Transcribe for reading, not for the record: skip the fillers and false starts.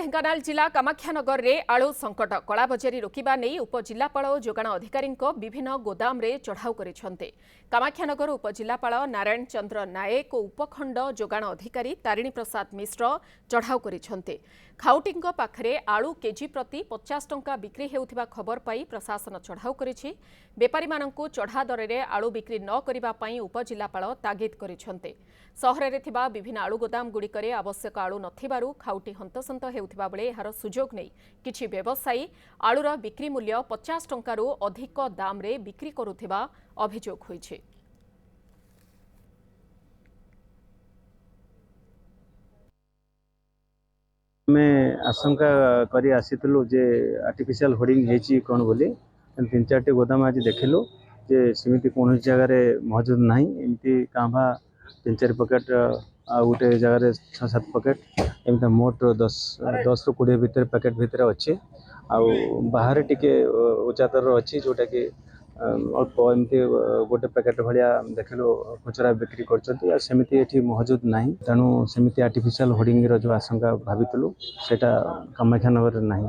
ढेंकानाल जिला कामाख्यानगर रे आलू संकट कलाबजारी रोकवा नहीं उपजिलापाल और जोगाण अधिकारी विभिन्न गोदाम रे चढ़ाऊ करिसेंते। कामाख्यानगर उपजिलापाल नारायण चंद्र नायक और उपखंड जोगाण अधिकारी तारिणी प्रसाद मिश्र चढ़ाऊ करिसेंते। खाउटींग पाखरे आलू केजी प्रति 50 टंका बिक्री हेउथिबा खबर पाई प्रशासन चढ़ाऊ करिछि। बेपारी मानंकु चढ़ा दर रे आलू बिक्री न करिबा पाई उपजिलापाल तागिद करिसेंते। सहर रे थिबा विभिन्न आलू गोदाम गुड़िकरे आवश्यक आलू नथिबारु खाउटी हंतसंत हेउथिबा बेले एहार सुजोग नहीं किछि व्यवसायी आलूर बिक्री मूल्य 50 टंकारु अधिक दाम रे बिक्री करुथिबा अभियोग होइछि। मैं आशंका करी आसीलु जे आर्टिफिशियल होर्डिंग हेची कोन बोली 3-4 गोदाम आज देखिलु जे सेमिति कौन जगह मौजूद नहीं एमती कांभा 3-4 पैकेट आ गोटे जगह 6-7 पैकेट एमती मोट 10 ରୁ 20 भितर पैकेट भितर अच्छे बाहर टिके उच्चतर अच्छी जोटा कि अल्प एमती गोटे पैकेट भाया देखिलु खुचरा बिक्री करमती मौजूद नहीं तेणु सेमती आर्टिफिशियल होर्डिंग जो आशंका भाविलु सेटा कामाख्यानगर नहीं।